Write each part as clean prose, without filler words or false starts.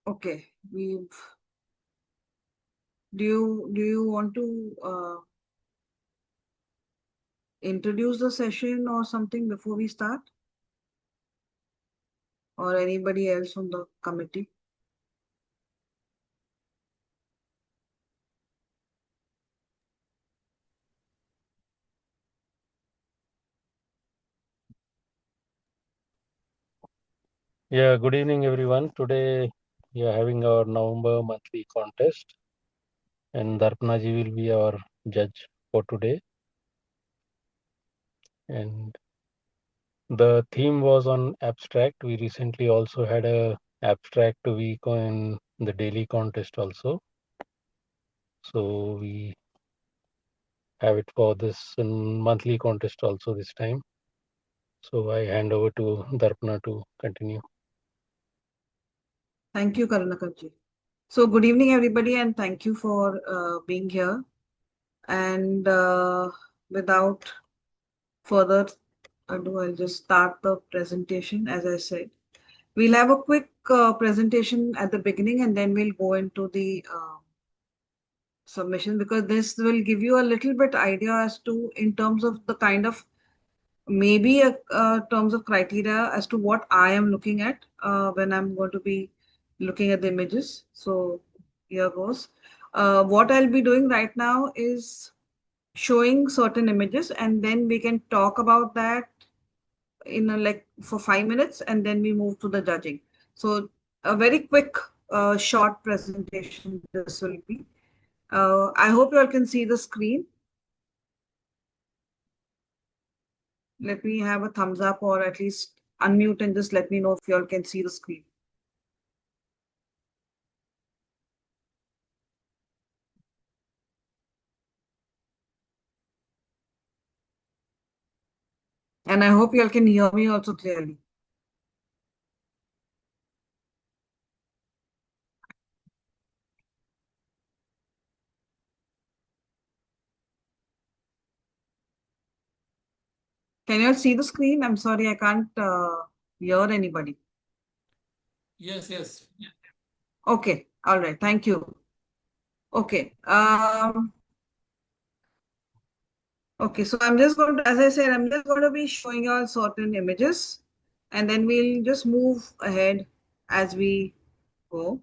Okay, we've. Do you want to introduce the session or something before we start, or anybody else on the committee? Yeah, good evening, everyone. Today we are having our November monthly contest, and Darpana ji will be our judge for today. And the theme was on abstract. We recently also had a abstract week in the daily contest also. So we have it for this monthly contest also this time. So I hand over to Darpana to continue. Thank you, Karunakaji. So, good evening, everybody, and thank you for being here. And without further ado, I'll just start the presentation. As I said, we'll have a quick presentation at the beginning, and then we'll go into the submission, because this will give you a little bit idea as to, in terms of the kind of, maybe terms of criteria as to what I am looking at when I'm going to be looking at the images. So here goes. What I'll be doing right now is showing certain images, and then we can talk about that in like for 5 minutes, and then we move to the judging. So a very quick, short presentation this will be. I hope you all can see the screen. Let me have a thumbs up, or at least unmute and just let me know if you all can see the screen. And I hope you all can hear me also clearly. Can you all see the screen? I'm sorry, I can't hear anybody. Yes. Okay, all right, thank you. Okay. Okay, so I'm just going to, as I said, I'm just going to be showing you all certain images, and then we'll just move ahead as we go.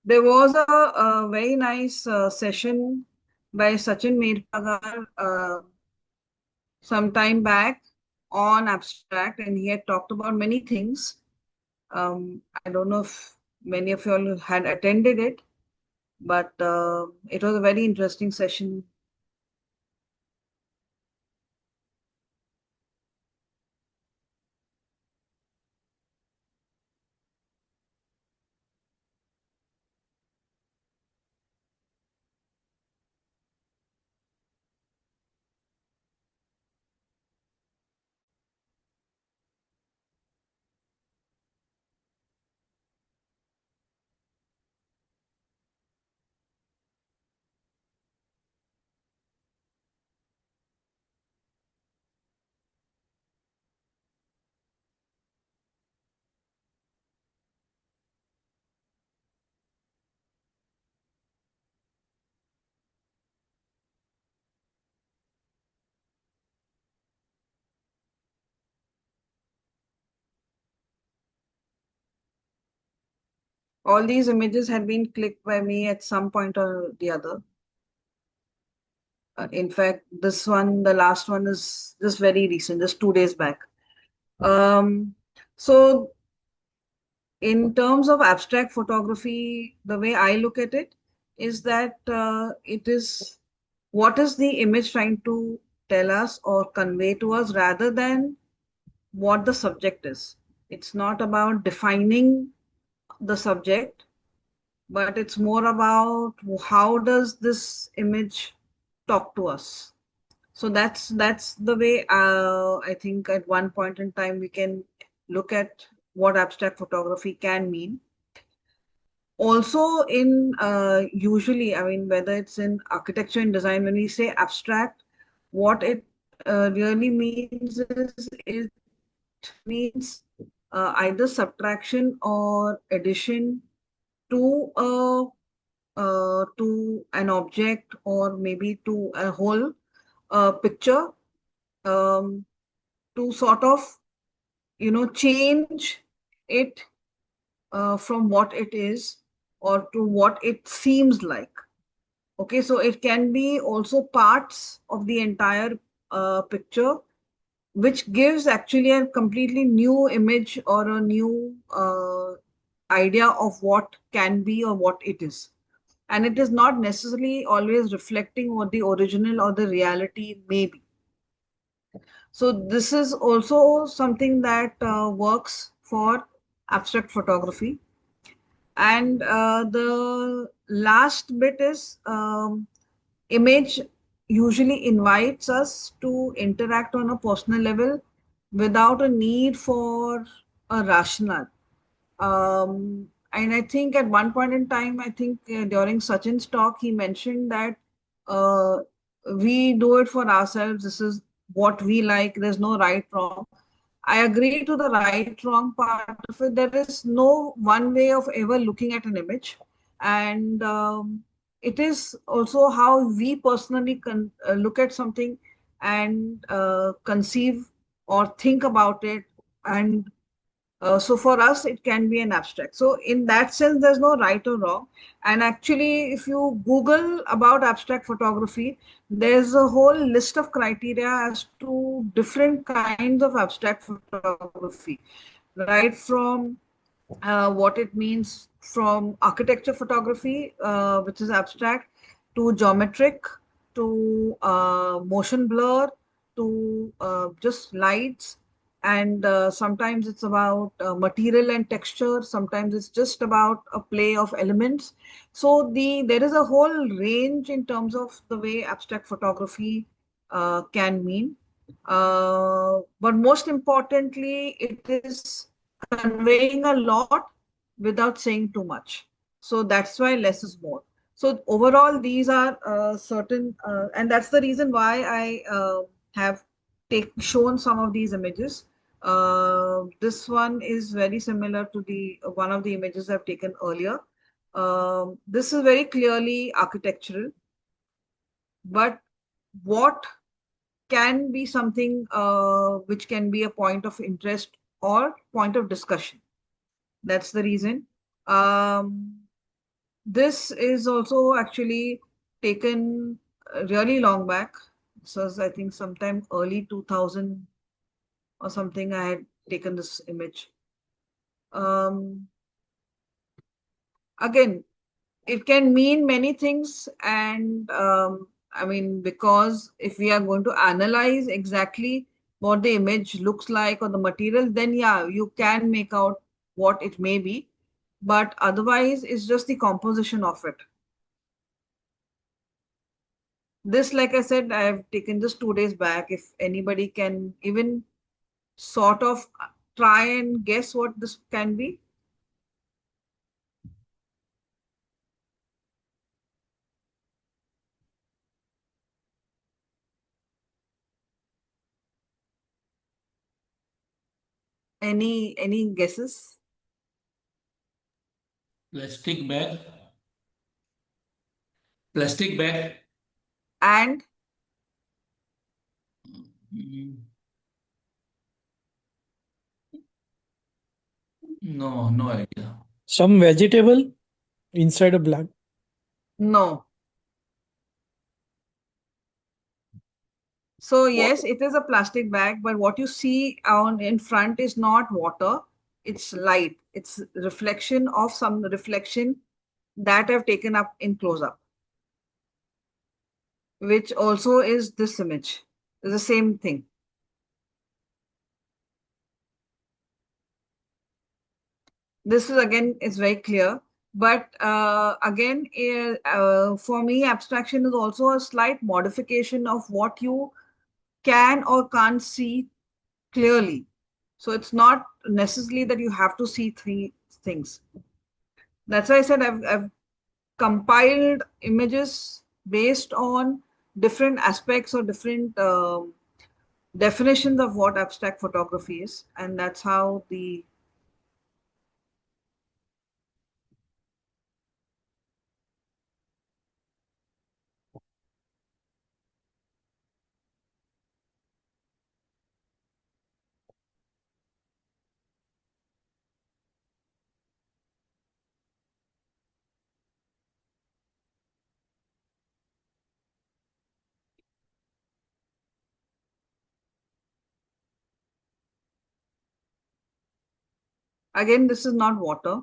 There was a very nice session by Sachin Medpagar some time back on abstract, and he had talked about many things. I don't know if many of you all had attended it, but it was a very interesting session. All these images had been clicked by me at some point or the other. In fact, this one, the last one, is just very recent, just 2 days back. So in terms of abstract photography, the way I look at it is that it is, what is the image trying to tell us or convey to us, rather than what the subject is. It's not about defining the subject, but it's more about how does this image talk to us. So that's the way I think at one point in time we can look at what abstract photography can mean. Also, in usually, I mean, whether it's in architecture and design, when we say abstract, what it really means is it means either subtraction or addition to to an object or maybe to a whole picture, um, to sort of change it from what it is or to what it seems like. Okay, so it can be also parts of the entire picture, which gives actually a completely new image or a new idea of what can be or what it is. And it is not necessarily always reflecting what the original or the reality may be. So this is also something that works for abstract photography. And the last bit is image usually invites us to interact on a personal level without a need for a rationale. And I think at one point in time, I think during Sachin's talk, he mentioned that uh, we do it for ourselves. This is what we like. There's no right, wrong. I agree to the right, wrong part of it. There is no one way of ever looking at an image. And it is also how we personally look at something and conceive or think about it. And so for us, it can be an abstract. So in that sense, there's no right or wrong. And actually, if you Google about abstract photography, there's a whole list of criteria as to different kinds of abstract photography, right from what it means from architecture photography, which is abstract, to geometric, to motion blur, to just lights. And sometimes it's about material and texture. Sometimes it's just about a play of elements. So there is a whole range in terms of the way abstract photography can mean. But most importantly, it is conveying a lot without saying too much. So that's why less is more. So overall, these are certain, and that's the reason why I have shown some of these images. This one is very similar to the one of the images I've taken earlier. This is very clearly architectural, but what can be something which can be a point of interest or point of discussion. That's the reason. Um, this is also actually taken really long back. This was, I think, sometime early 2000 or something. I had taken this image. Um, Again, it can mean many things, and I mean, because if we are going to analyze exactly what the image looks like or the material, then yeah, you can make out what it may be, but otherwise it's just the composition of it. This, like I said, I've taken just 2 days back. If anybody can even sort of try and guess what this can be. Any guesses? Plastic bag. Plastic bag. And Mm, no, no idea. Some vegetable inside a black. no. So Water. yes, it is a plastic bag, but what you see on in front is not water. It's light. It's reflection of some reflection that I've taken up in close up, which also is this image. It's the same thing. This is again is very clear, but again, for me, abstraction is also a slight modification of what you can or can't see clearly. So it's not necessarily that you have to see three things. That's why I said I've compiled images based on different aspects or different definitions of what abstract photography is, and that's how the again, this is not water.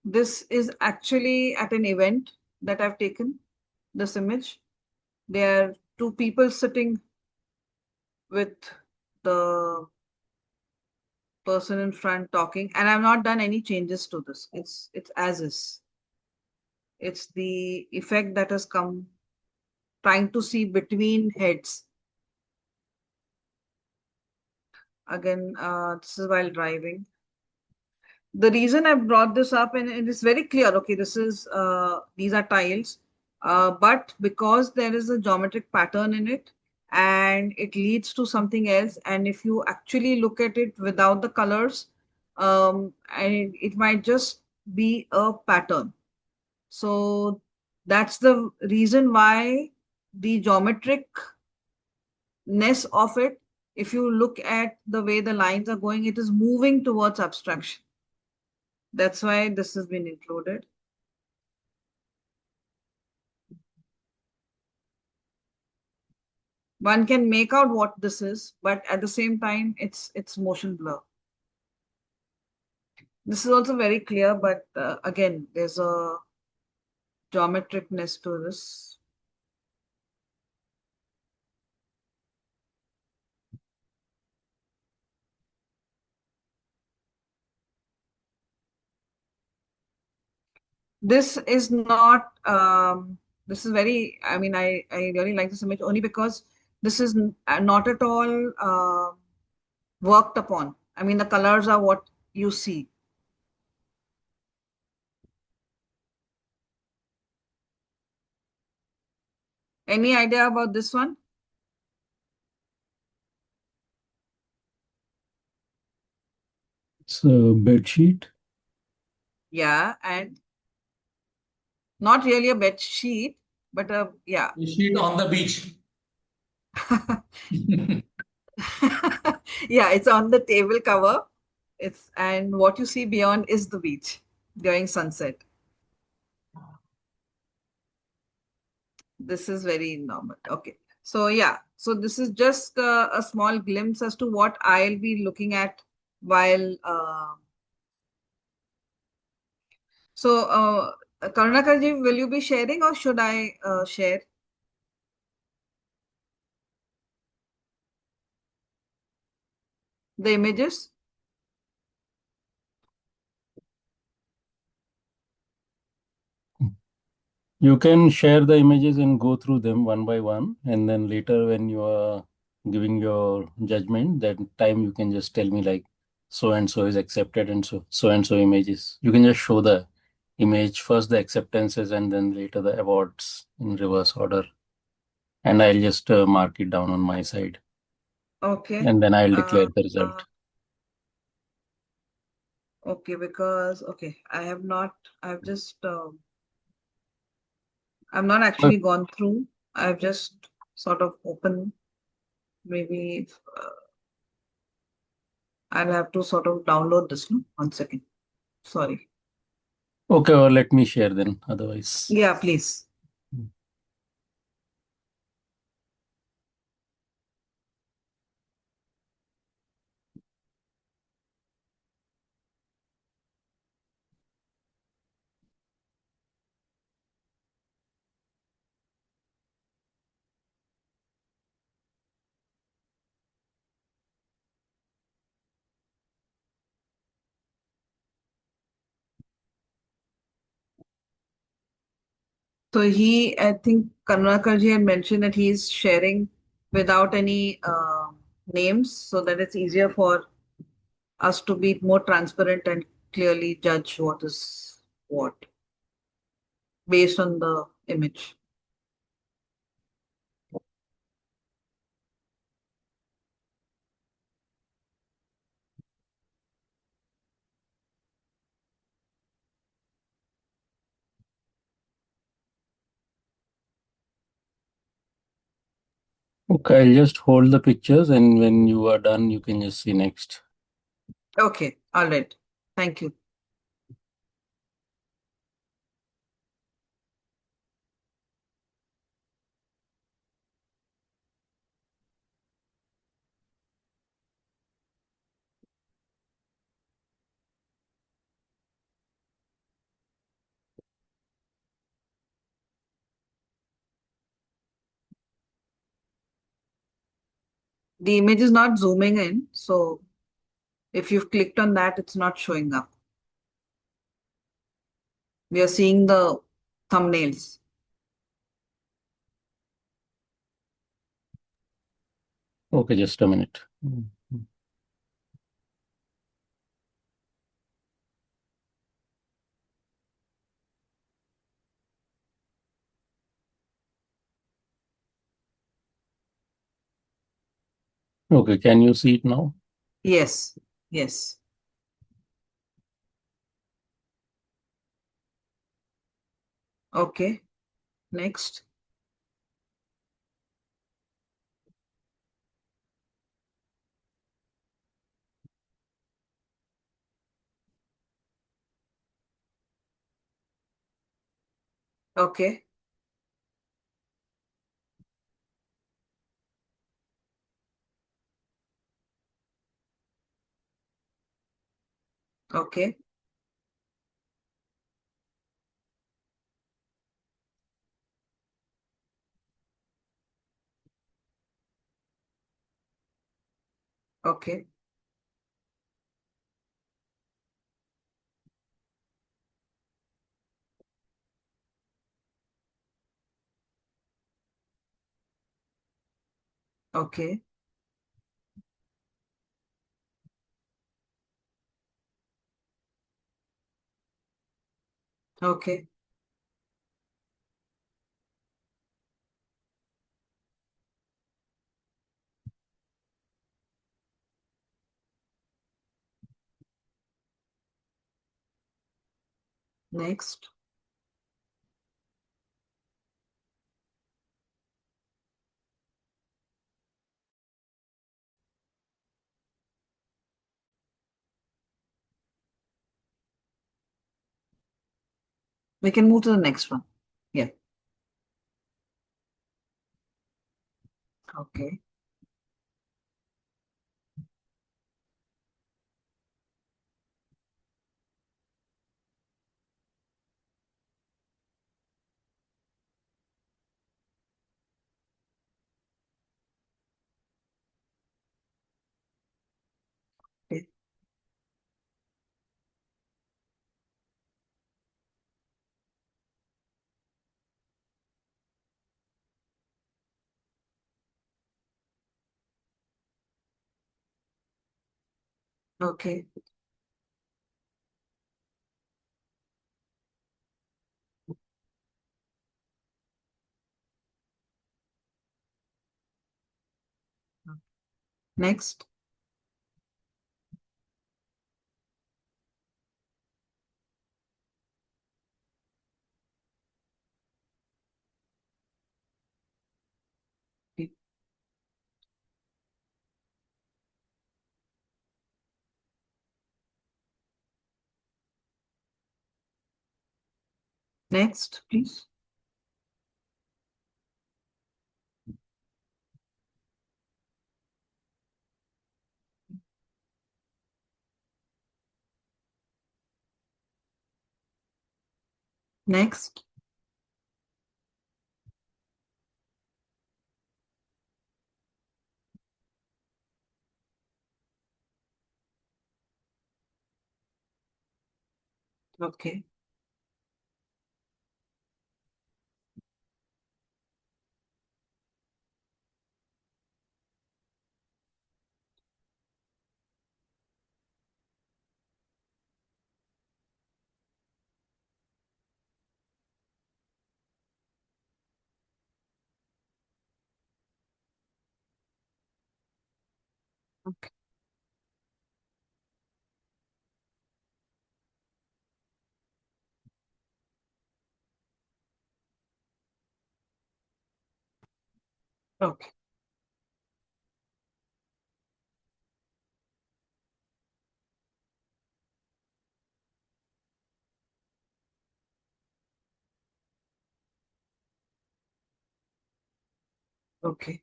This is actually at an event that I've taken this image. There are two people sitting with the person in front talking, and I've not done any changes to this. It's as is. It's the effect that has come trying to see between heads. Again, this is while driving. The reason I brought this up, and it is very clear, okay, this is these are tiles, but because there is a geometric pattern in it and it leads to something else, and if you actually look at it without the colors, and it might just be a pattern. So that's the reason why the geometricness of it, if you look at the way the lines are going, it is moving towards abstraction. That's why this has been included. One can make out what this is, but at the same time, it's motion blur. This is also very clear, but again, there's a geometricness to this. This is not, this is very, I mean, I really like this image only because this is not at all worked upon. I mean, the colors are what you see. Any idea about this one? It's a bed sheet. Yeah, and not really a bed sheet, but yeah. The sheet on the beach. Yeah, it's on the table cover. It's and what you see beyond is the beach during sunset. This is very normal. Okay. So yeah, so this is just a small glimpse as to what I'll be looking at while so Karunakaji, will you be sharing or should I share the images? You can share the images and go through them one by one, and then later when you are giving your judgment, that time you can just tell me like so and so is accepted and so and so images. You can just show the image first, the acceptances, and then later the awards in reverse order. And I'll just mark it down on my side, Okay. and then I'll declare Uh, the uh, result. okay, because okay, I have not. I've just. I've not actually gone through. I've just sort of opened. Maybe I'll have to sort of download this. No? 1 second. Sorry. Okay, or let me share then, otherwise. Yeah, please. So I think Karnakarji had mentioned that he's sharing without any names so that it's easier for us to be more transparent and clearly judge what is what based on the image. Okay, I'll just hold the pictures, and when you are done, you can just see next. Okay, all right. Thank you. The image is not zooming in, so if you've clicked on that, it's not showing up. We are seeing the thumbnails. Okay, just a minute. Okay, can you see it now? Yes, yes. Okay, next. Okay, okay, okay, okay, okay, next. We can move to the next one. Yeah, okay, okay. Okay, next. Okay, next, please. Next. Okay, Okay. Okay. Okay.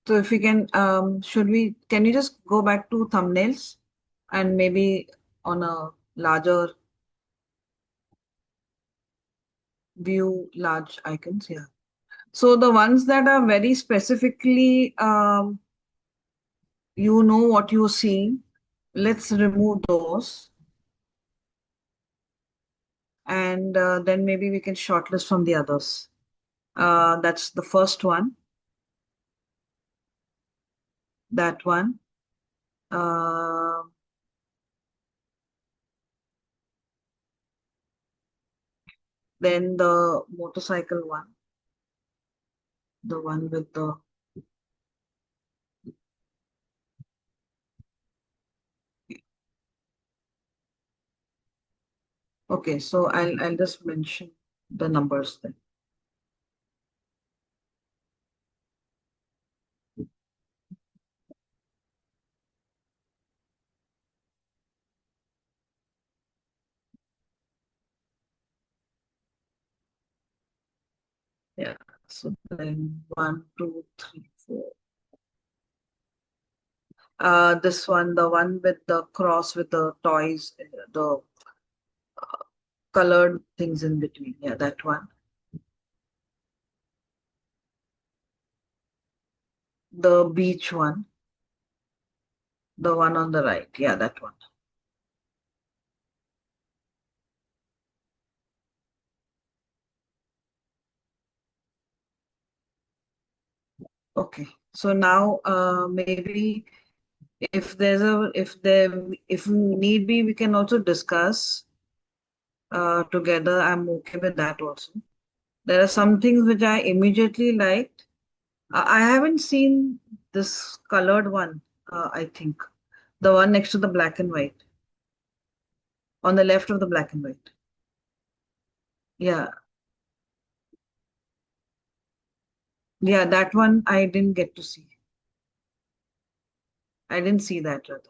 So if we can, can you just go back to thumbnails and maybe on a larger view, large icons? Yeah. So the ones that are very specifically, you know what you're seeing, let's remove those. And then maybe we can shortlist from the others. That's the first one, that one. Uh, then the motorcycle one, the one with the, okay, so I'll just mention the numbers then. Yeah, so then one, two, three, four. This one, the one with the cross with the toys, the colored things in between. Yeah, that one. The beach one, the one on the right. Yeah, that one. Okay. So now, maybe if need be, we can also discuss together. I'm okay with that also. There are some things which I immediately liked. I haven't seen this colored one, I think. The one next to the black and white, on the left of the black and white. Yeah, yeah, that one I didn't get to see. I didn't see that rather.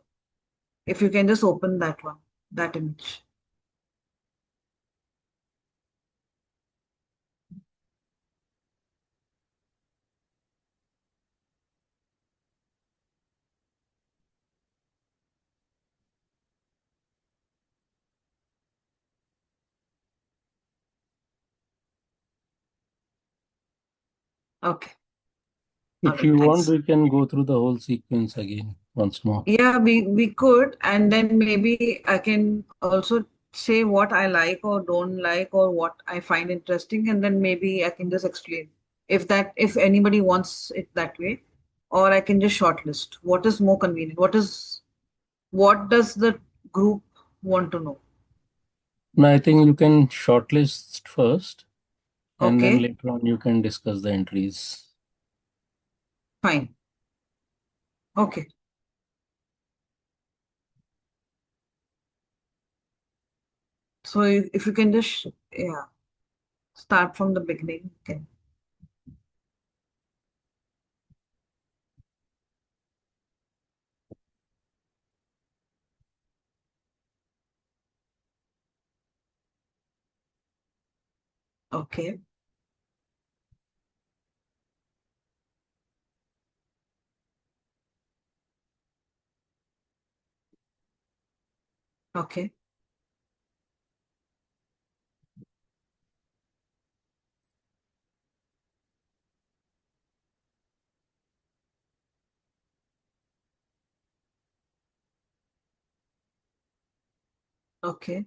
If you can just open that one, that image. Okay. All If right, you want, thanks. we can go through the whole sequence again once more. Yeah, we could, and then maybe I can also say what I like or don't like or what I find interesting, and then maybe I can just explain if anybody wants it that way, or I can just shortlist. What is more convenient? What does the group want to know? Now, I think you can shortlist first, and then Okay, later on you can discuss the entries. fine. Okay. So if you can just yeah start from the beginning. Okay. Okay. Okay. Okay.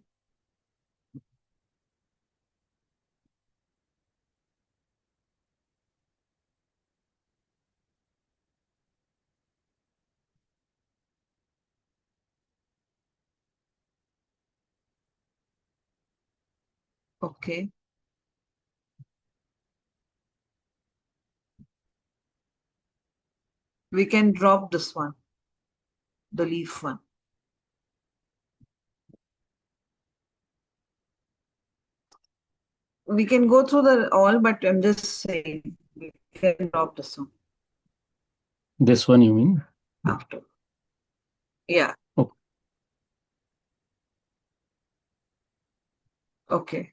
Okay. We can drop this one, the leaf one. We can go through the all, but I'm just saying we can drop this one This one you mean? after. Yeah. Oh, Okay.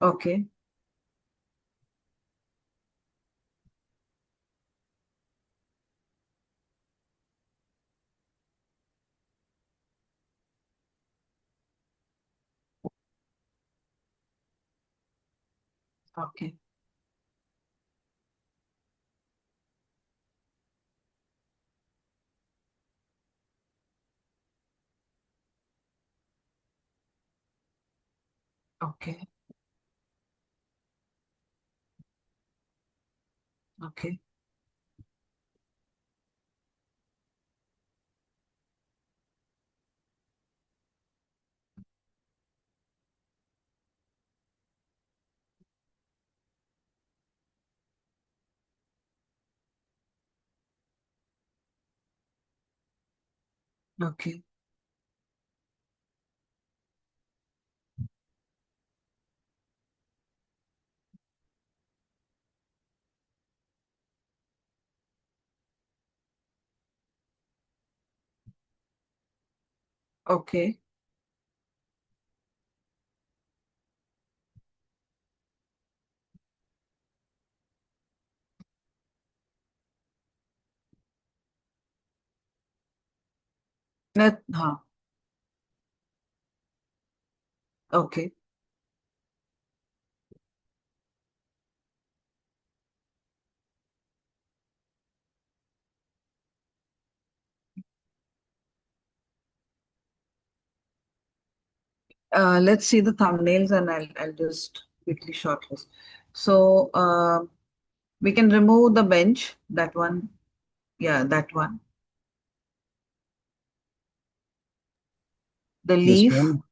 Okay. Okay. Okay. Okay. Okay. Okay. Huh. Okay. Let's see the thumbnails and I'll just quickly shortlist. So we can remove the bench, that one. Yeah, that one. The this leaf. one.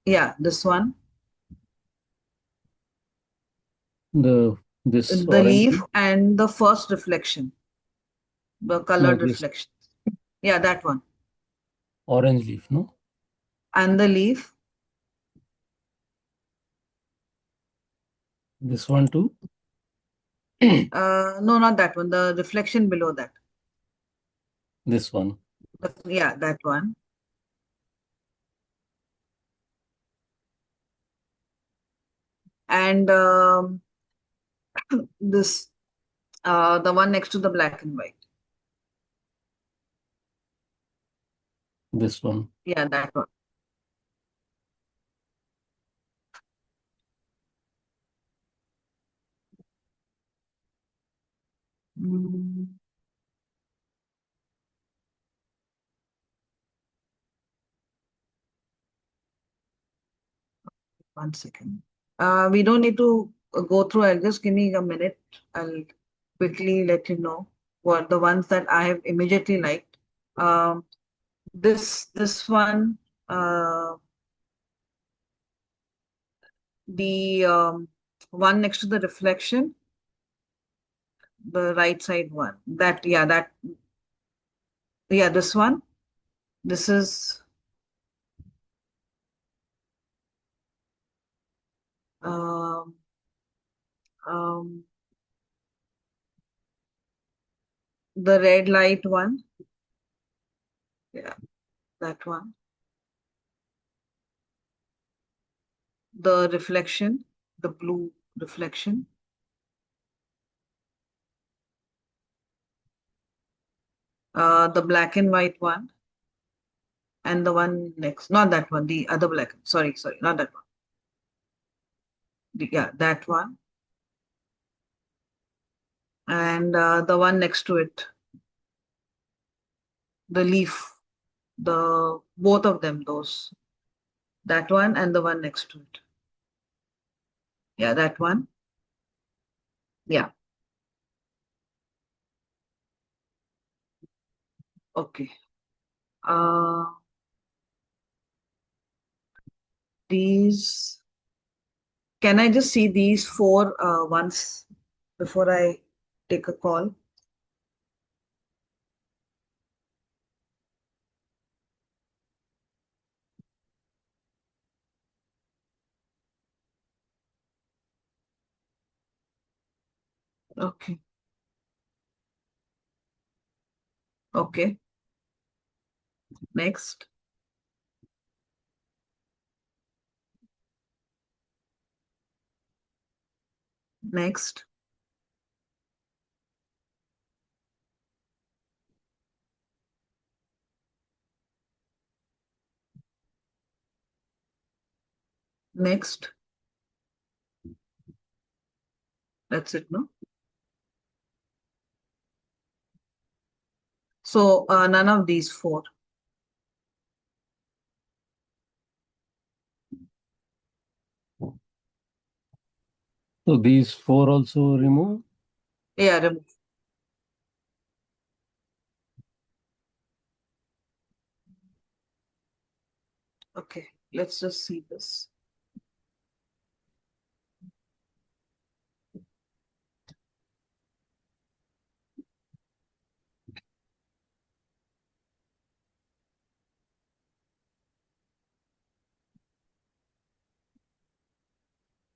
Yeah, this one. This The orange leaf leaf? and the first reflection, the No, colored this reflection. Yeah, that one. orange leaf, no? And the leaf. This one too? No, not that one. The reflection below that. This one. Yeah, that one. And this, the one next to the black and white. This one. Yeah, that one. Mm, 1 second. We don't need to go through. I'll just give me a minute. I'll quickly let you know what the ones that I have immediately liked. Um, this one, uh, the one next to the reflection, the right side one. Yeah, this one. This is um, um, the red light one. Yeah, that one. The reflection, the blue reflection. The black and white one, and the one next, not that one, the other black. Sorry, not that one. Yeah, that one, and the one next to it, the leaf, the both of them, those, that one and the one next to it. Yeah, that one. Yeah. Okay. Uh, these. Can I just see these four once before I take a call? Okay. Okay. Next. Next. Next. That's it, no? So none of these four. So these four also remove. Yeah, remove. Okay, let's just see this.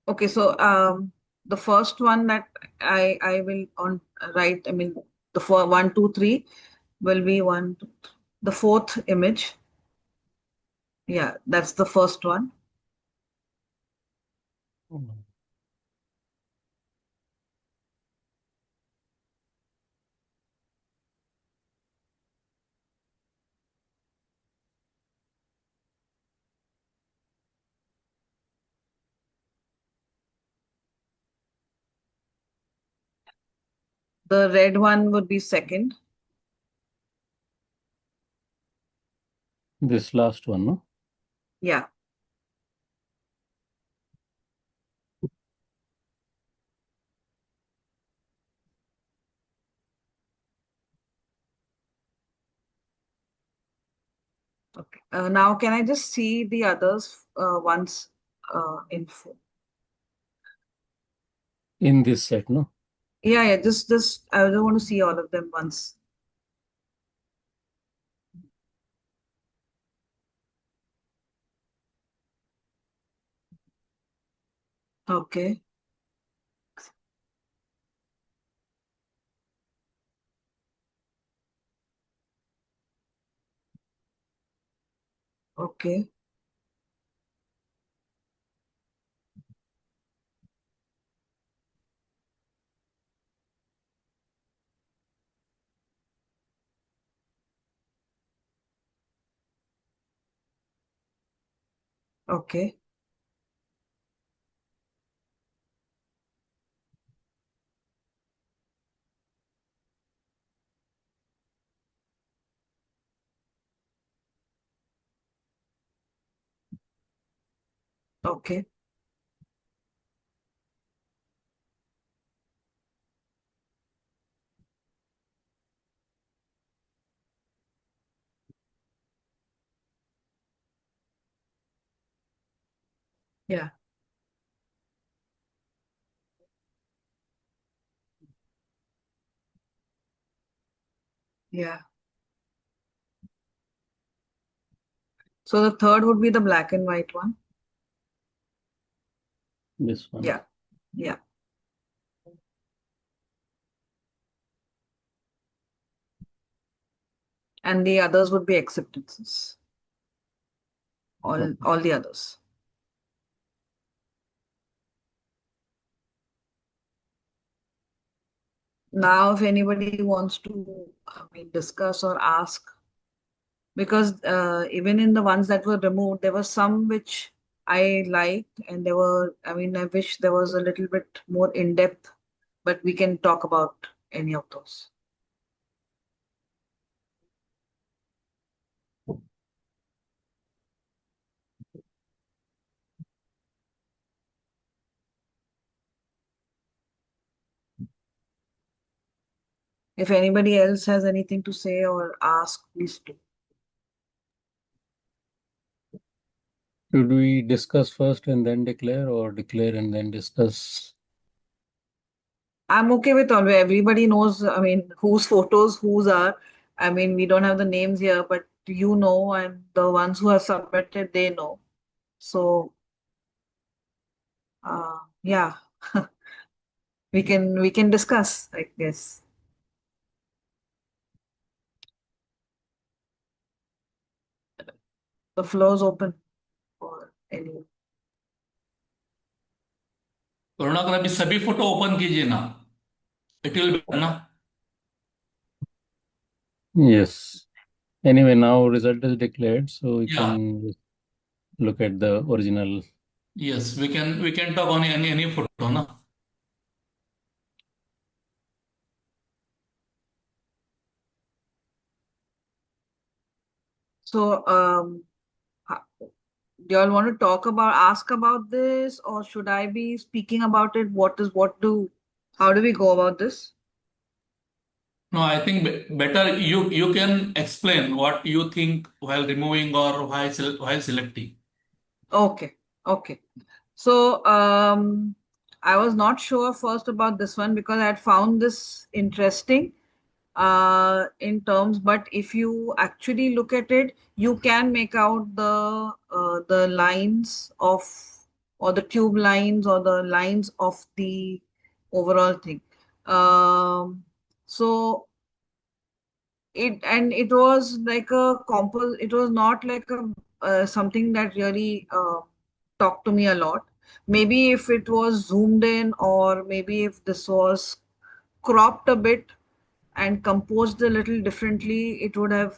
Okay, so the first one that I will on write, I mean the four, 1, 2, 3 will be one, two, three. The fourth image. Yeah, that's the first one. The red one would be second. This last one, no? Yeah. Okay. Now can I just see the others once in full? In this set, no? Yeah, yeah. Just I don't want to see all of them once. Okay. Okay. Okay. Okay. Yeah. Yeah. So the third would be the black and white one. This one. Yeah. Yeah. And the others would be acceptances. All the others. Now, if anybody wants to, I mean, discuss or ask, because even in the ones that were removed, there were some which I liked, and there were, I mean, I wish there was a little bit more in depth, but we can talk about any of those. If anybody else has anything to say or ask, please do. Should we discuss first and then declare, or declare and then discuss? I'm okay with all. Everybody knows, I mean, whose photos whose are. I mean, we don't have the names here, but you know, and the ones who have submitted, they know. So, yeah, we can discuss, I guess. The floor is open for any. Karunakar अभी सभी photo open कीजिए ना, it will be ना. Yes. Anyway, now result is declared, so we Yeah, can just look at the original. yes, we can talk on any photo ना. So, do you all want to ask about this, or should I be speaking about it? How do we go about this? No, I think better you can explain what you think while removing or while selecting. Okay, okay. So, I was not sure first about this one because I had found this interesting in terms, but if you actually look at it, you can make out the lines of or the tube lines or the lines of the overall thing. So it was like a compos. It was not like a something that really talked to me a lot. Maybe if it was zoomed in, or maybe if this was cropped a bit and composed a little differently, it would have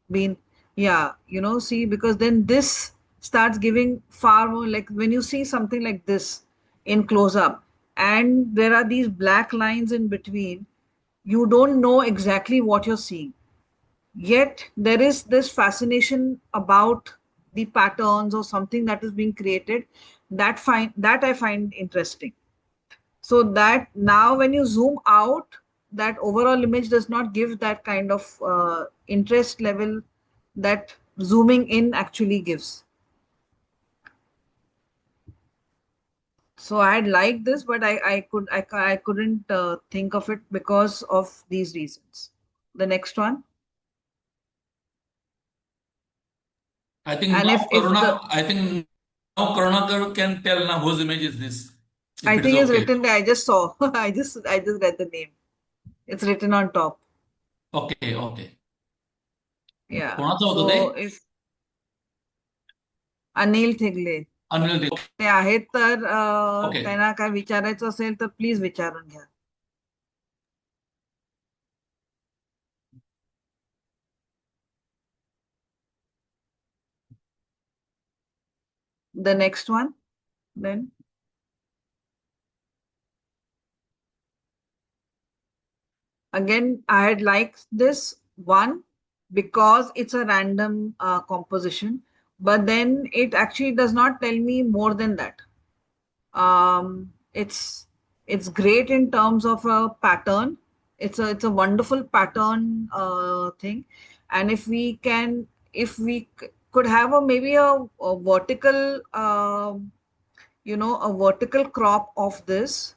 been, yeah, see, because then this starts giving far more, like when you see something like this in close up and there are these black lines in between, you don't know exactly what you're seeing. Yet there is this fascination about the patterns or something that is being created that I find interesting. So that now when you zoom out, that overall image does not give that kind of interest level that zooming in actually gives. So I had liked this, but I couldn't think of it because of these reasons. The next one, I think and now if the Karunakar can tell now whose image is this, if I it is think it's okay. written there. I just saw. I just read the name. It's written on top. Okay, okay. Yeah. कोणाचा होतं ते? So if Anil थिगले Anil दे. ते आहेत तर Okay. त्यांना काय विचारायचं असेल तर प्लीज विचारून घ्या. The next one, then. Again, I had liked this one because it's a random composition, but then it actually does not tell me more than that. It's great in terms of a pattern. It's a wonderful pattern thing, and if we could have a maybe a vertical a vertical crop of this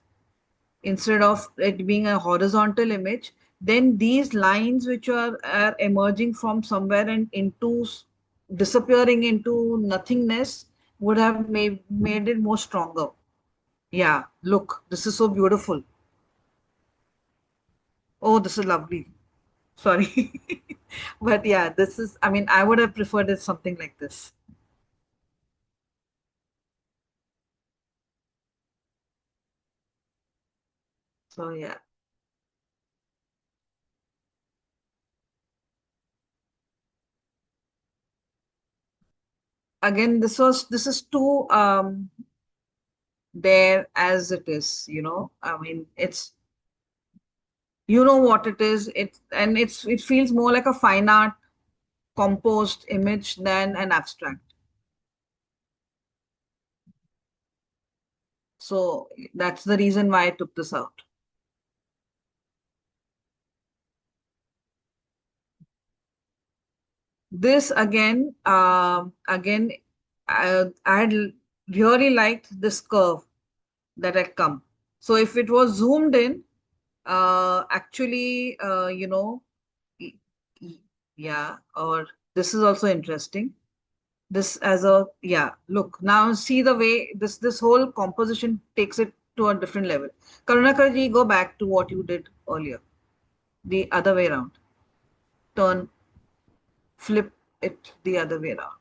instead of it being a horizontal image, then these lines which are emerging from somewhere and disappearing into nothingness would have made it more stronger. Yeah, look, this is so beautiful. Oh, this is lovely. Sorry. But yeah, I mean, I would have preferred it something like this. So yeah. Again, this is too there as it is, I mean, it's what it is. It feels more like a fine art composed image than an abstract. So that's the reason why I took this out. This again, I had really liked this curve that had come. So if it was zoomed in, actually, y- y- yeah, or this is also interesting. This as a, yeah, look, now see the way this whole composition takes it to a different level. Karunakar ji, go back to what you did earlier, the other way around. Turn, flip it the other way around.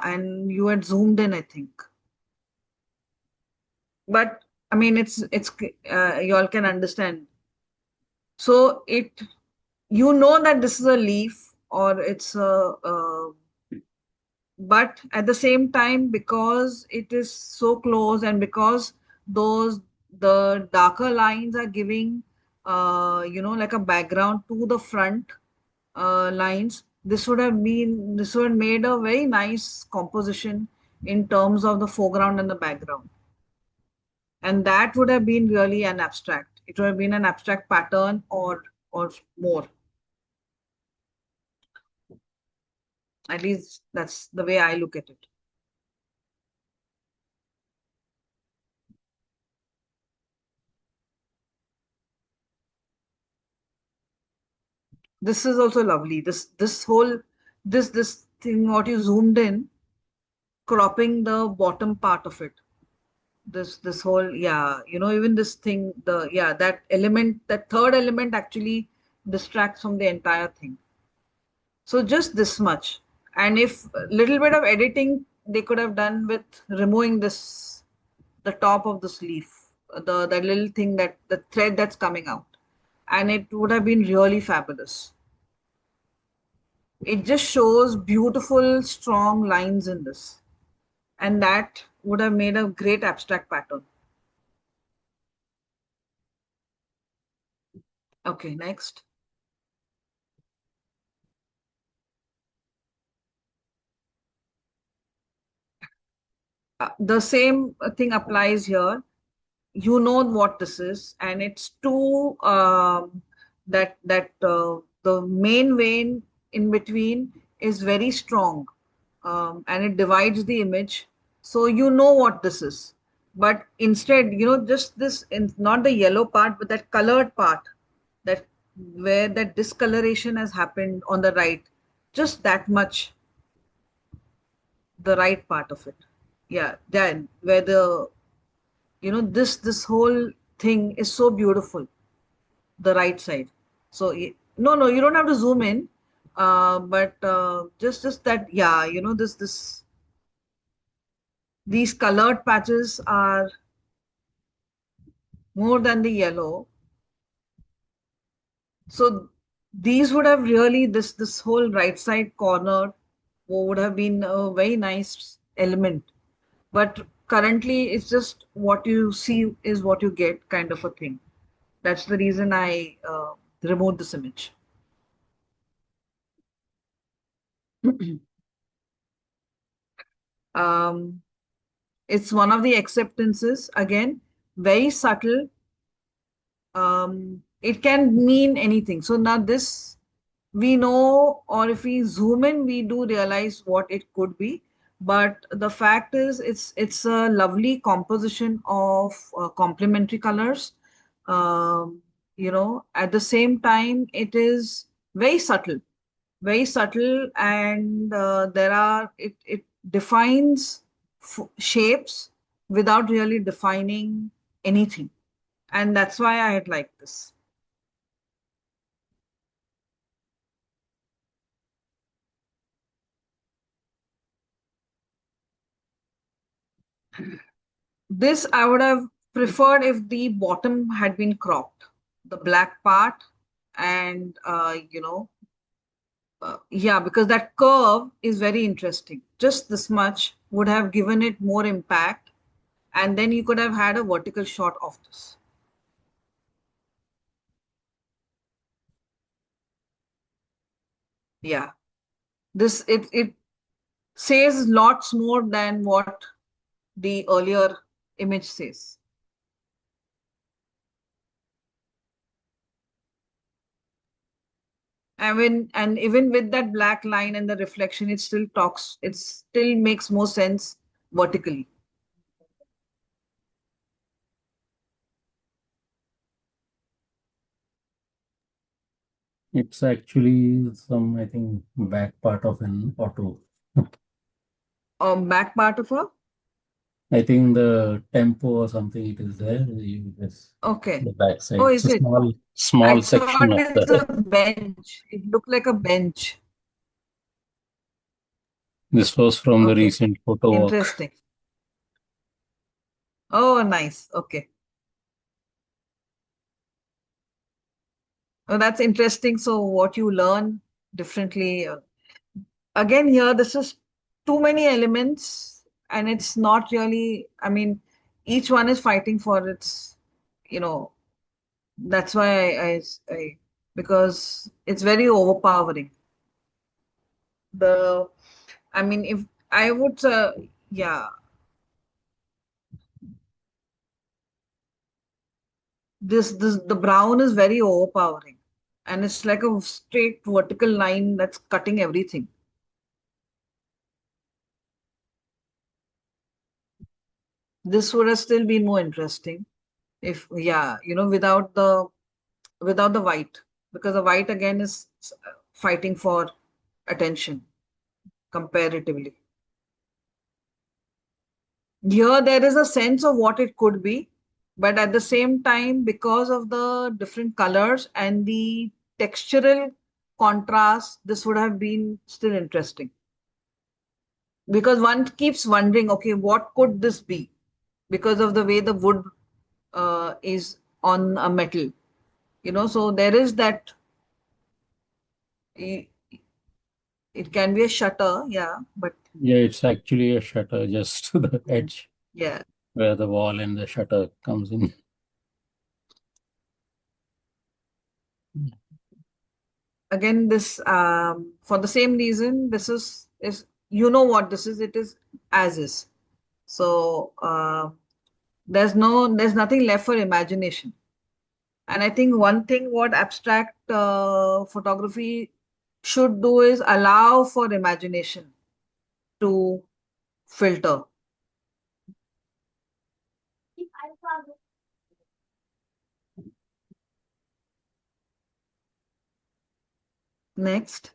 And you had zoomed in, I think. But I mean, it's you all can understand. So you know that this is a leaf or it's but at the same time, because it is so close and because the darker lines are giving like a background to the front lines, this would have made a very nice composition in terms of the foreground and the background. And that would have been really an abstract. It would have been an abstract pattern or more. At least that's the way I look at it. This is also lovely. This whole this thing what you zoomed in, cropping the bottom part of it. This whole, yeah, even this thing, that element, that third element actually distracts from the entire thing. So just this much. And if a little bit of editing they could have done with removing the top of the sleeve, that little thing, that the thread that's coming out, and it would have been really fabulous. It just shows beautiful, strong lines in this, and that would have made a great abstract pattern. Okay, next. The same thing applies here. You know what this is, and it's two the main vein in between is very strong, and it divides the image, so you know what this is. But instead, just this, not the yellow part but that colored part, that where that discoloration has happened on the right, just that much, the right part of it. Yeah, then where the this whole thing is so beautiful, the right side. So no, you don't have to zoom in, but just that, yeah, this these colored patches are more than the yellow. So these would have really, this whole right side corner would have been a very nice element. But currently, it's just what you see is what you get, kind of a thing. That's the reason I removed this image. um, it's one of the acceptances. Again, very subtle. It can mean anything. So now this, we know, or if we zoom in, we do realize what it could be. But the fact is, it's a lovely composition of complementary colors. Um, at the same time, it is very subtle, and it defines shapes without really defining anything, and that's why I had liked this. This I would have preferred if the bottom had been cropped, the black part, and yeah, because that curve is very interesting. Just this much would have given it more impact, and then you could have had a vertical shot of this. Yeah, it says lots more than what the earlier image says. And even with that black line and the reflection, it still talks, it still makes more sense vertically. It's actually some, I think, back part of an auto. Back part of a, I think the tempo or something it is there. You just okay. the back Oh, side. It's is a it? small I section thought of it's the. a bench. It looked like a bench. This was from the Okay. recent photo walk. Interesting. Oh, nice. Okay. Oh, that's interesting. So what you learn differently. Again, here, this is too many elements, and it's not really, I mean, each one is fighting for its, you know, that's why because it's very overpowering. The, I mean, if I would, yeah, the brown is very overpowering, and it's like a straight vertical line that's cutting everything. This would have still been more interesting if, yeah, without the white, because the white again is fighting for attention comparatively. Here, there is a sense of what it could be, but at the same time, because of the different colors and the textural contrast, this would have been still interesting. Because one keeps wondering, okay, what could this be? Because of the way the wood is on a metal, so there is that. It can be a shutter, yeah, but Yeah, it's actually a shutter just to the edge yeah. where the wall and the shutter comes in. Again, this for the same reason, this is what this is. It is as is. So there's nothing left for imagination. And I think one thing what abstract photography should do is allow for imagination to filter. Next.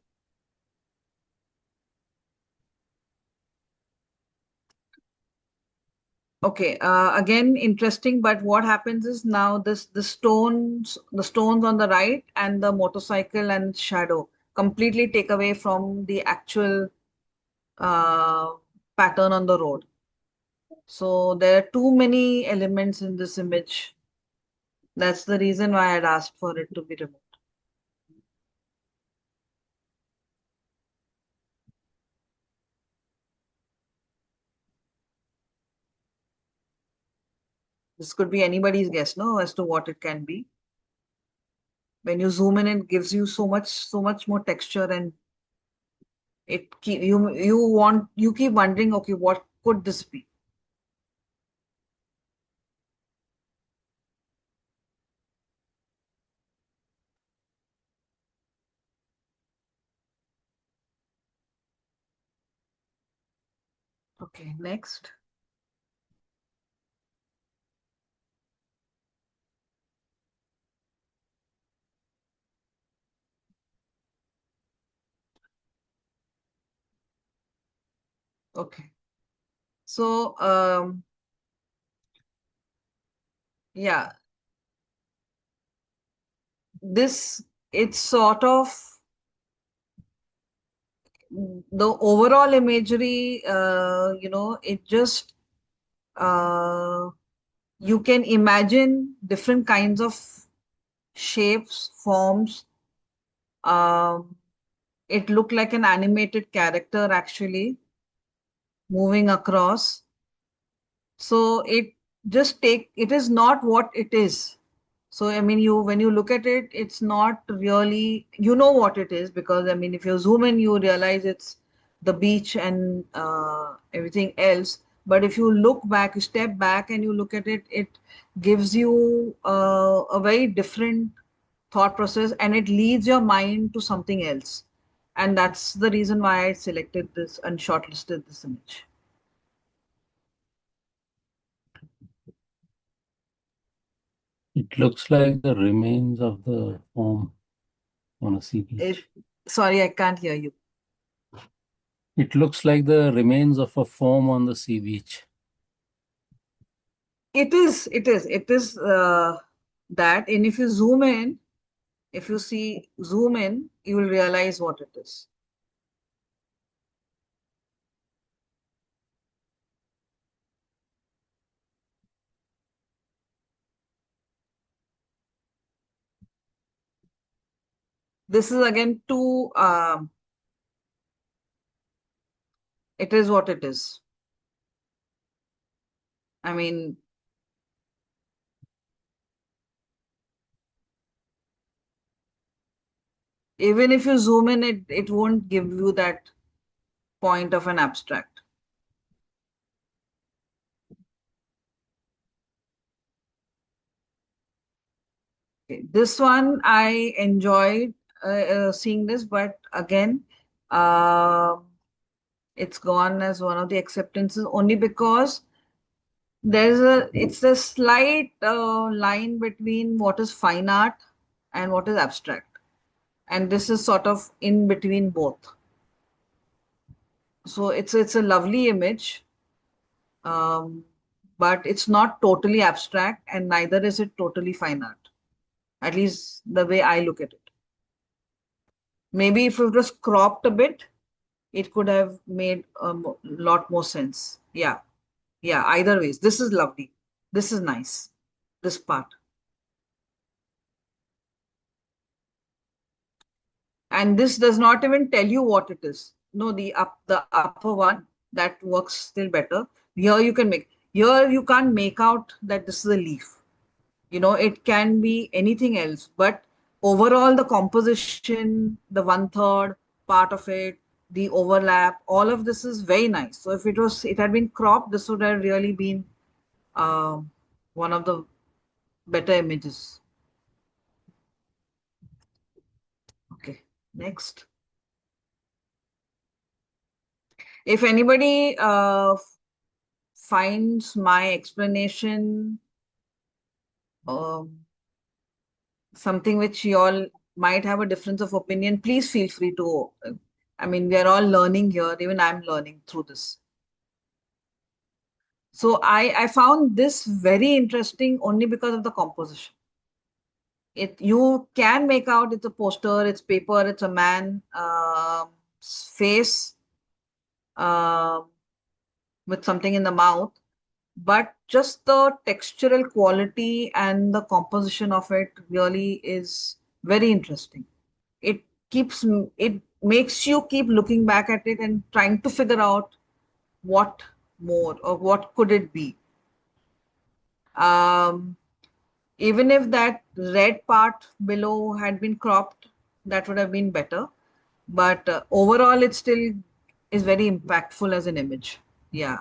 Okay, again interesting, but what happens is now the stones on the right and the motorcycle and shadow completely take away from the actual uh, pattern on the road. So there are too many elements in this image. That's the reason why I'd asked for it to be removed. This could be anybody's guess, no, as to what it can be. When you zoom in, it gives you so much more texture, and you keep wondering, okay, what could this be? Okay, next. Okay. So, yeah, this, it's sort of the overall imagery, it just, uh, you can imagine different kinds of shapes, forms. Um, it looked like an animated character actually moving across. So it is not what it is. So I mean, when you look at it, it's not really, what it is, because I mean, if you zoom in, you realize it's the beach and everything else. But if you look back, you step back and you look at it, it gives you a very different thought process, and it leads your mind to something else. And that's the reason why I selected this and shortlisted this image. It looks like the remains of the foam on a sea It, beach. sorry, I can't hear you. It looks like the remains of a foam on the sea beach. It is that. And if you zoom in, if you zoom in, you will realize what it is. This is again too, it is what it is. I mean, even if you zoom in, it won't give you that point of an abstract. Okay. This one I enjoyed seeing this, but again, uh, it's gone as one of the acceptances only because it's a slight line between what is fine art and what is abstract, and this is sort of in between both. So it's a lovely image, um, but it's not totally abstract, and neither is it totally fine art. At least the way I look at it. Maybe if it was cropped a bit, it could have made a lot more sense. Yeah, yeah. Either ways, this is lovely. This is nice. This part. And this does not even tell you what it is. No, the upper one that works still better. Here you can make. Here you can't make out that this is a leaf. It can be anything else, but overall the composition, the one third part of it, the overlap, all of this is very nice. So if it had been cropped, this would have really been um one of the better images. Okay, next. If anybody finds my explanation um, something which you all might have a difference of opinion, please feel free to. I mean, we are all learning here. Even I'm learning through this. So I found this very interesting only because of the composition. You can make out it's a poster, it's paper, it's a man face uh, with something in the mouth, but just the textural quality and the composition of it really is very interesting. It it makes you keep looking back at it and trying to figure out what more or what could it be. Um, Even if that red part below had been cropped, that would have been better. But overall, it still is very impactful as an image. Yeah,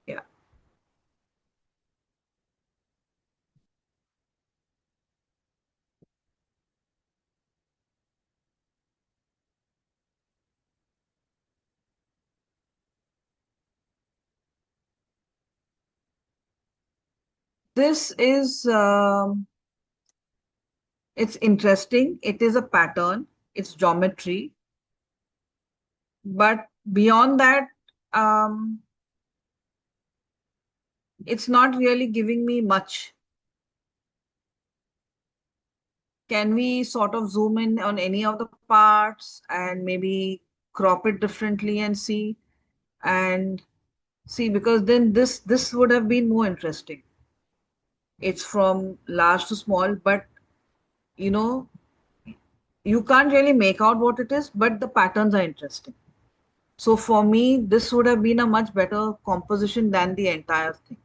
yeah. This is it's interesting. It is a pattern. It's geometry, but beyond that, um, it's not really giving me much. Can we sort of zoom in on any of the parts and maybe crop it differently and and see, because then this would have been more interesting. It's from large to small, but you know, you can't really make out what it is, but the patterns are interesting. So for me, this would have been a much better composition than the entire thing.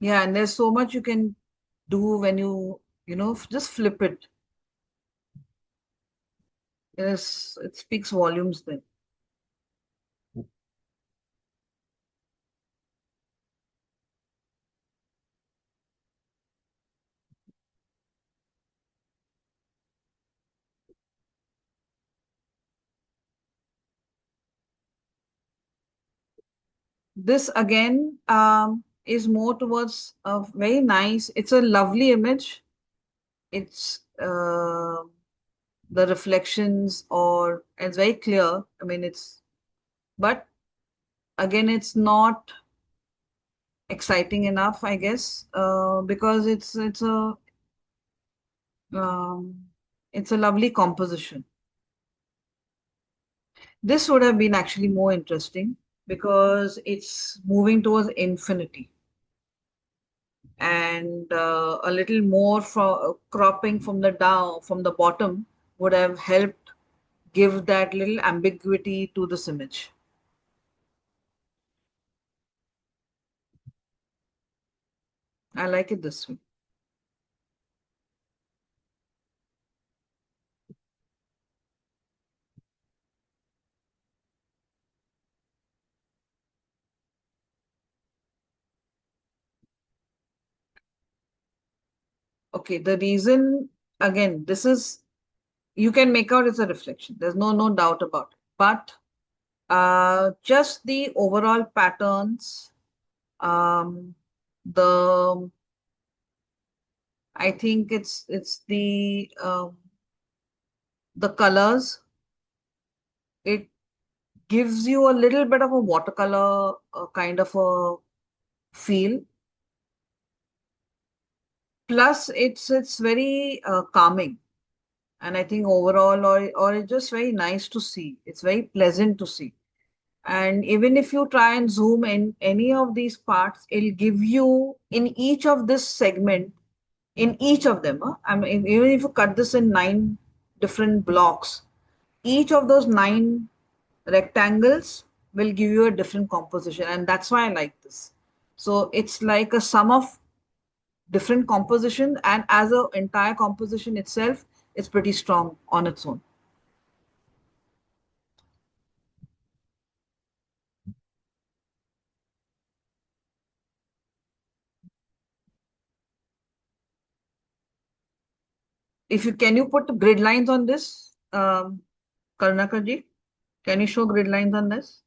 Yeah, and there's so much you can do when just flip it. Yes, it speaks volumes then. This again is more towards a very nice, it's a lovely image. It's the reflections, or it's very clear. I mean, but again, it's not exciting enough, I guess, because um, it's a lovely composition. This would have been actually more interesting because it's moving towards infinity, and a little more cropping from the down from the bottom would have helped give that little ambiguity to this image. I like it this way. Okay, the reason, again, this is, you can make out it's a reflection. There's no doubt about it. But just the overall patterns, um, the I think it's the colors. It gives you a little bit of a watercolor kind of a feel. Plus, it's very calming, and I think overall, or it's just very nice to see. It's very pleasant to see. And even if you try and zoom in any of these parts, it'll give you in each of this segment, in each of them. I mean, even if you cut this in 9 different blocks, each of those 9 rectangles will give you a different composition, and that's why I like this. So it's like a sum of different composition, and as an entire composition itself, it's pretty strong on its own. If you can, you put grid lines on this, Karunakar ji? Can you show grid lines on this?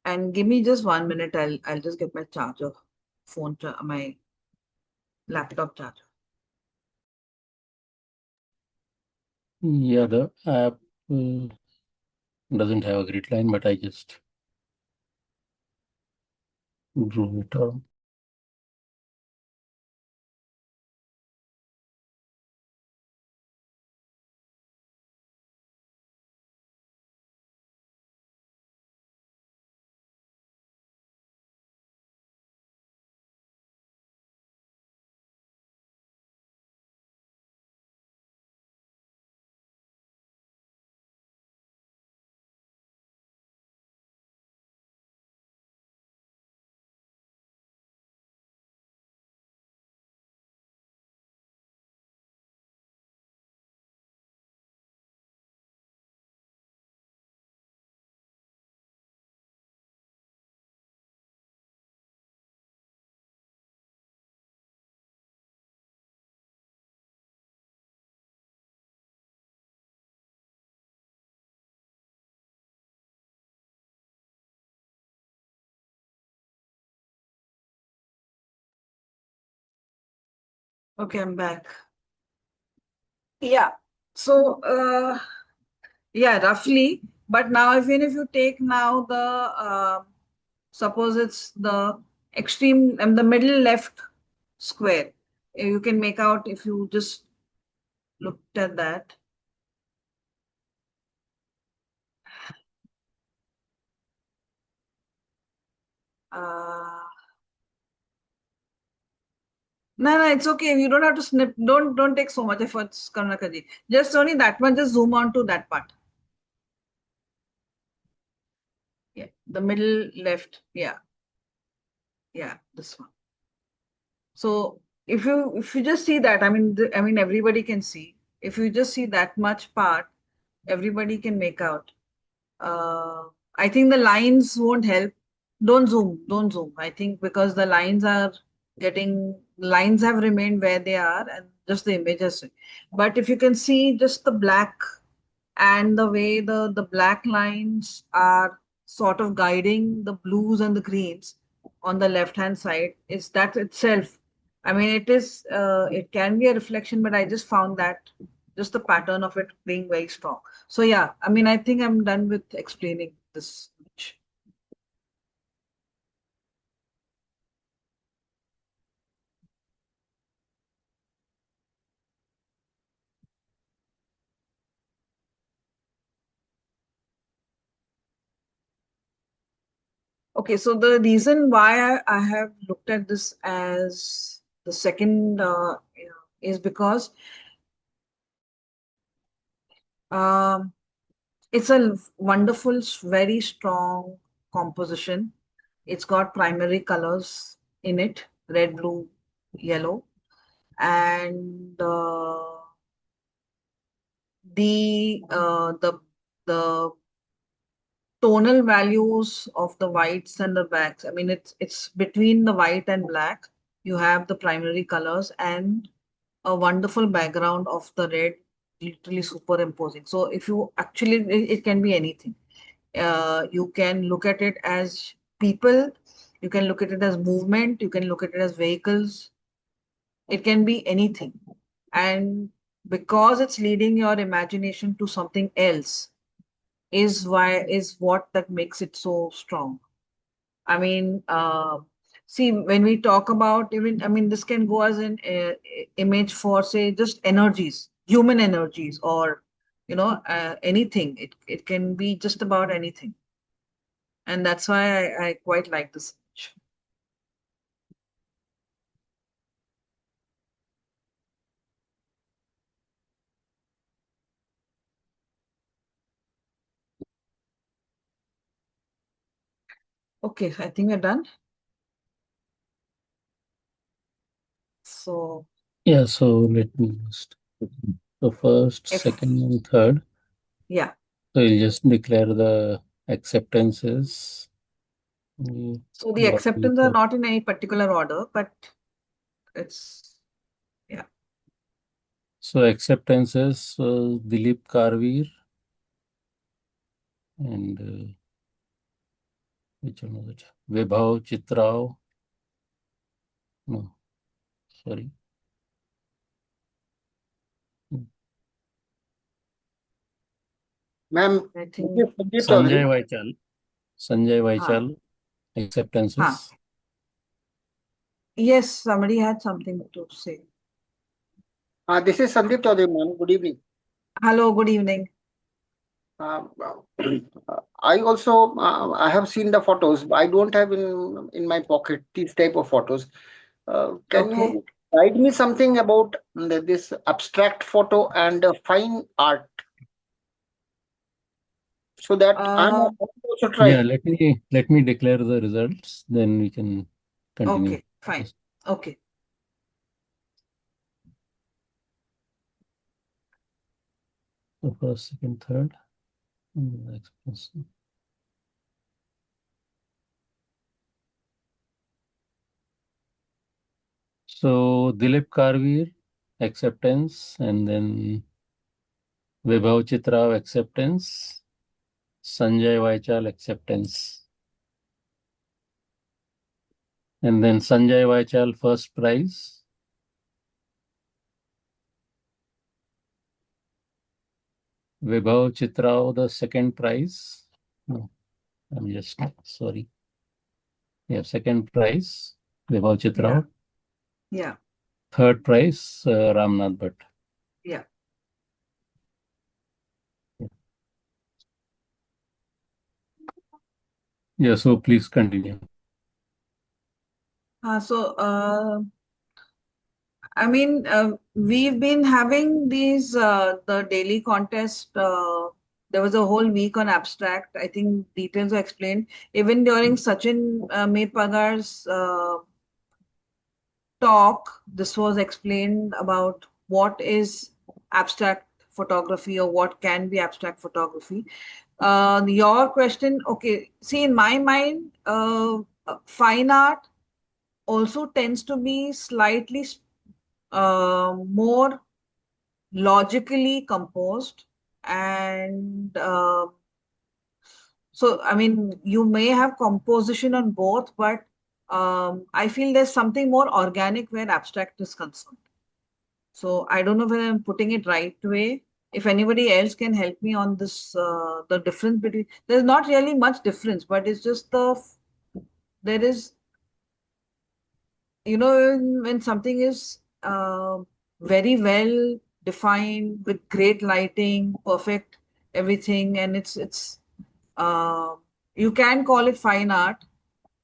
And give me just 1 minute. I'll just get my charger, my laptop charger. Yeah, the app doesn't have a grid line, but I just drew it out. Okay, I'm back. Yeah. So, yeah, roughly. But now, even if you take now suppose it's the extreme and the middle left square, you can make out if you just looked at that. Uh, no, it's okay. You don't have to snip. Don't take so much efforts, Karunakaji. Just only that one. Just zoom on to that part. Yeah, the middle left. Yeah, this one. So if you just see that, I mean everybody can see. If you just see that much part, everybody can make out. Uh, I think the lines won't help. Don't zoom. I think because the lines have remained where they are, and just the images. But if you can see just the black and the way the black lines are sort of guiding the blues and the greens on the left hand side, is that itself, I mean it can be a reflection, but I just found that just the pattern of it being very strong. So yeah, I mean I think I'm done with explaining this much. Okay, so the reason why I have looked at this as the second is because um, it's a wonderful, very strong composition. It's got primary colors in it, red, blue, yellow, and the tonal values of the whites and the blacks. I mean, it's between the white and black. You have the primary colors and a wonderful background of the red, literally superimposing. So if you actually, it can be anything. You can look at it as people, you can look at it as movement, you can look at it as vehicles. It can be anything. And because it's leading your imagination to something else, is what that makes it so strong. I mean, see, when we talk about even, I mean, this can go as an image for, say, just energies, human energies, or anything. It can be just about anything, and that's why I quite like this image. Okay, I think we're done. So Yeah, so let me just. So first, if second, and third. yeah, So you'll just declare the acceptances. so the What we acceptance are thought. not in any particular order, but it's yeah. So acceptances, Dilip Karvir and which one was it? Vibhav Chitrao. No, sorry. Ma'am, I this think is Sandeep Sanjay Chaudhary. Vaichal. Sanjay huh, Vaichal huh. acceptances. Yes, somebody had something to say. This is Sandeep Chaudhary, ma'am. Good evening. Hello, good evening. Uh, I also I have seen the photos. I don't have in my pocket these type of photos. Can Okay. you guide me something about this abstract photo and fine art so that I'm Uh, also Yeah, try. let me declare the results, then we can continue. okay, fine. Yes. Okay. So first, second, third. Acceptance. So Dilip Karvir acceptance, and then Vibhav Chitrao acceptance, Sanjay Vaichal acceptance, and then Sanjay Vaichal first prize, Vibhav Chitrao the second prize. No, I'm just sorry. Yeah, second prize, Vibhav Yeah. Chitrao. Yeah. Third prize, Ramnath Bhatt. Yeah. Yeah, so please continue. I mean, we've been having these the daily contest. There was a whole week on abstract. I think details are explained. Even during Sachin Medpagar's talk, this was explained about what is abstract photography or what can be abstract photography. Your question, okay. See, in my mind, fine art also tends to be slightly more logically composed and so I mean you may have composition on both, but I feel there's something more organic where abstract is concerned. So I don't know whether I'm putting it right way. If anybody else can help me on this, the difference between, there's not really much difference, but it's just there is, when something is very well defined with great lighting, perfect everything, and uh, you can call it fine art,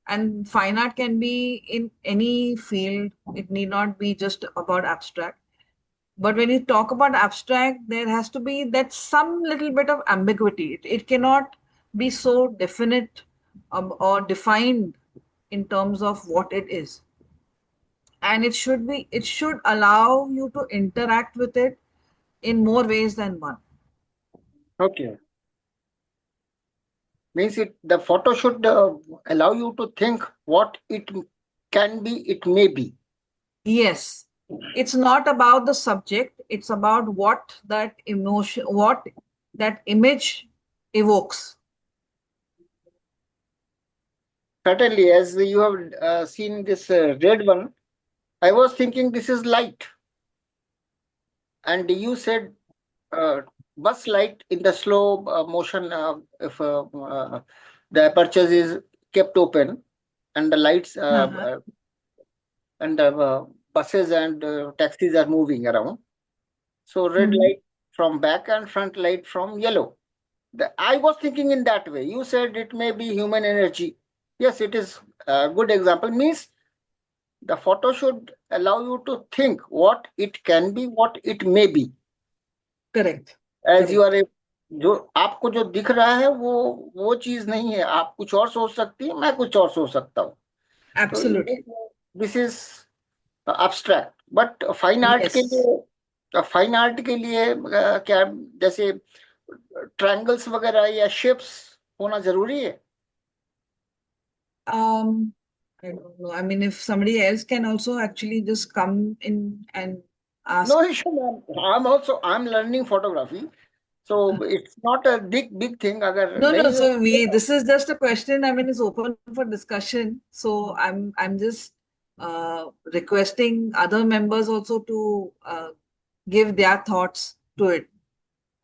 and fine art can be in any field. It need not be just about abstract. But when you talk about abstract, there has to be that some little bit of ambiguity. It cannot be so definite or defined in terms of what it is, and it should allow you to interact with it in more ways than one. Okay. Means it the photo should allow you to think what it can be, it may be. Yes, it's not about the subject, it's about what that emotion, what that image evokes. Certainly, as you have seen this red one, I was thinking this is light, and you said uh, bus light in the slow motion. If the aperture is kept open and the lights Uh-huh. and buses and taxis are moving around. So red Mhm. light from back and front light from yellow. I was thinking in that way. You said it may be human energy. Yes, it is a good example. Means the photo should allow you to think what it can be, what it may be. Correct. As you Correct. are जो आपको जो दिख रहा है वो चीज नहीं है. आप कुछ और सोच सकती है, मैं कुछ और सोच सकता हूँ. तो Absolutely. This is abstract. But fine art के Yes. लिए, फाइन आर्ट के लिए क्या जैसे ट्रायंगल्स वगैरह या शेप्स होना जरूरी है? Um, I don't know. I mean, if somebody else can also actually just come in and No ask. issue, ma'am. I'm learning photography, so it's not a big thing. अगर No, no. नहीं So this is just a question. I mean, it's open for discussion. So I'm just requesting other members also to give their thoughts to it,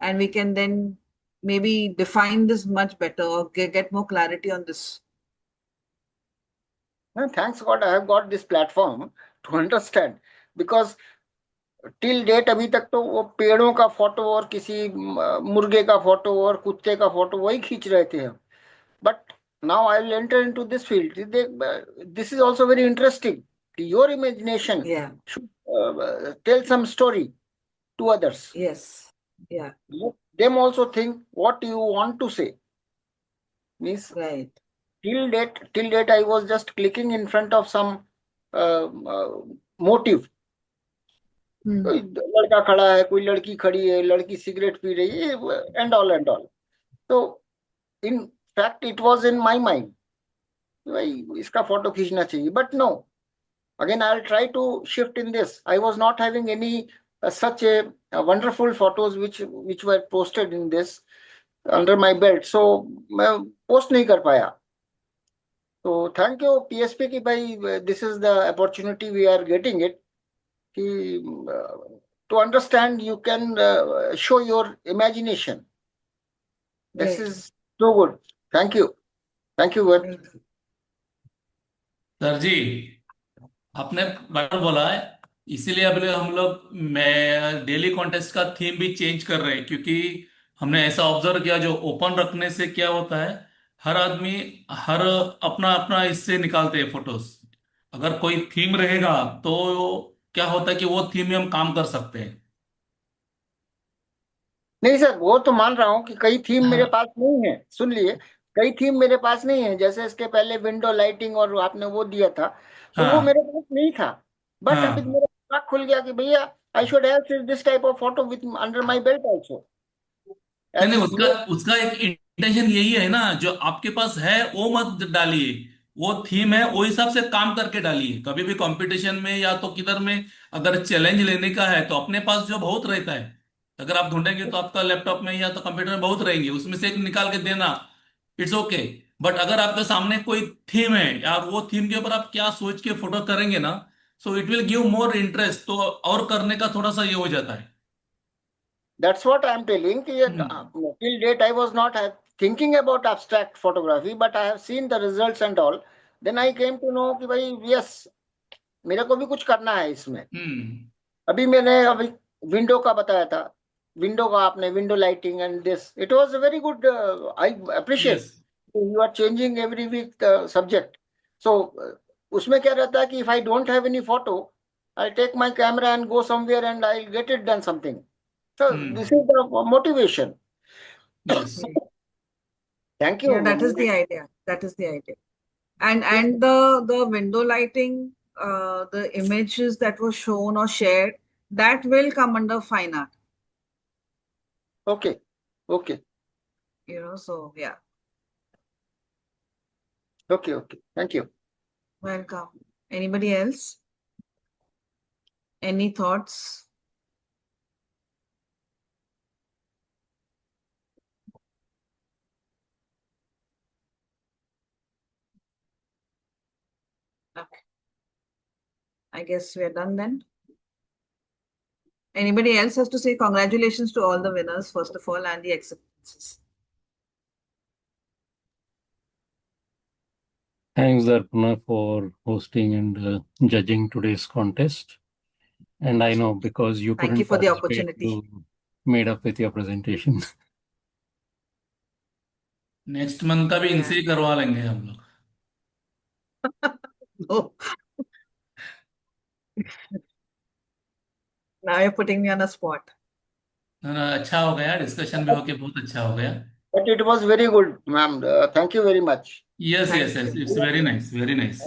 and we can then maybe define this much better or get more clarity on this. thanks God I have got this platform to understand, because till date अभी तक तो वो पेड़ों का photo और किसी मुर्गे का फोटो और कुत्ते का फोटो वही खींच रहे थे हम. But now I will enter into this field. This is also very interesting. Your imagination Yeah. should tell some story to others. Yes. Yeah. Let them also think what you want to say. Means Right. till date I was just clicking in front of some motive. Hmm. कोई लड़का खड़ा है, कोई लड़की खड़ी है, लड़की cigarette P रही है, एंड ऑल. तो in fact it was in my mind, भाई इसका फोटो खींचना चाहिए. But no, again I'll try to shift in this. I was not having any such a wonderful photos which were posted in this under my belt, so मैं post नहीं कर पाया. तो thank you PSP की भाई, this is the opportunity we are getting it कि to understand you can show your imagination. This Right. is so good. Thank you. Thank you very. Right. Sir ji, आपने बराबर बोला है। इसीलिए अब हम लोग मैं डेली कॉन्टेस्ट का थीम भी चेंज कर रहे हैं, क्योंकि हमने ऐसा ऑब्जर्व किया जो ओपन रखने से क्या होता है, हर आदमी हर अपना अपना इससे निकालते हैं फोटोज। अगर कोई थीम रहेगा तो क्या होता है कि वो थीम में हम काम कर सकते हैं। नहीं सर, वो तो मान रहा हूँ कि कई थीम मेरे हाँ पास नहीं है, सुन लिए, कई थीम मेरे पास नहीं है। जैसे इसके पहले विंडो लाइटिंग और आपने वो दिया था, तो वो हाँ मेरे पास नहीं था। बट अभी हाँ। मेरा दिमाग खुल गया कि भैया, I should have this type of photo with under my belt also, नहीं एज नहीं, उसका यू। उसका एक इंटेंशन यही है ना, जो आपके पास है वो मत डालिए। वो थीम है, वो हिसाब से काम करके डालिए। कभी भी कंपटीशन में या तो किधर में अगर चैलेंज लेने का है तो अपने पास जो बहुत रहता है, अगर आप ढूंढेंगे तो आपका लैपटॉप में या तो कंप्यूटर में बहुत रहेंगे, उसमें से एक निकाल के देना, इट्स ओके। बट अगर आपके सामने कोई थीम है या वो थीम के ऊपर आप क्या सोच के फोटो करेंगे ना, so it will give more interest, तो और करने का थोड़ा सा ये हो जाता है। That's what I'm telling. कि हम्म till date I was not thinking about abstract photography, but I have seen the results and all. Then I came to know कि भाई yes, मेरे को भी कुछ करना है इसमें। हम्म। अभी मैंने अभी विंडो का बताया था, विंडो का आपने window lighting and this, it was very good. I yes. Appreciate you are changing every week subject. So उसमें क्या रहता है कि if I don't have any photo, I take my camera and go somewhere and I get it done something. So this is the motivation. Yes. Great. Thank Yeah, you. that is the idea. That is the idea. And the window lighting, the images that were shown or shared, that will come under fine art. Okay. Okay. So yeah, Okay. Okay. Thank you. welcome. Anybody else? Any thoughts? Okay, I guess we're done then. Anybody else has to say congratulations to all the winners, first of all, and the acceptances. Thanks, Darpana, for hosting and judging today's contest. And I know because you Thank you couldn't for the participate, opportunity. you made up with your presentation. Next month का भी Yeah. इनसे ही करवा लेंगे हम लोग। No, now you're putting me on a spot. ना ना, अच्छा हो गया, डिस्कशन भी होके बहुत अच्छा हो गया। But it was very good, ma'am. Thank you very much. Yes yes Thank yes, you. It's very nice, very nice.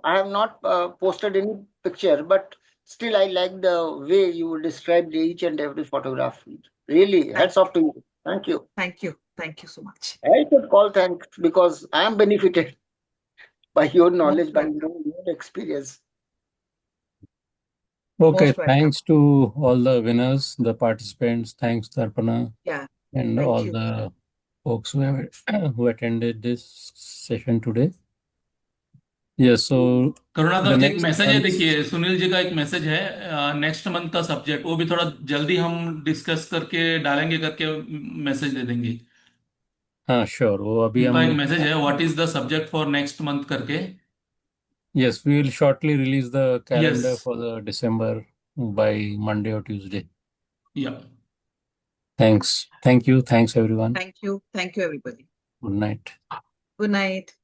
I have not posted any picture, but still I like the way you described each and every photograph. Really, Thank hats off to you. Thank you. Thank you. Thank you so much. I should call thanks because I am benefited by your knowledge, Most by welcome. your experience. Okay, Most welcome. thanks to all the winners, the participants. Thanks, Darpana, Yeah. and Thank all you. the folks who have who attended this session today. Yes, so the Karunakar ji, एक next message है, month. देखिए सुनील जी का एक message है। Next month का subject वो भी थोड़ा जल्दी हम डिस्कस करके डालेंगे करके मैसेज दे देंगे। हाँ श्योर, वो अभी उनका एक हम मैसेज है, what is the subject for next month करके। yes, we will shortly release the yes. calendar for the December by Monday or Tuesday. या। Thanks. Thank you. Thanks everyone. Thank you. Thank you, everybody. Good night. Good night.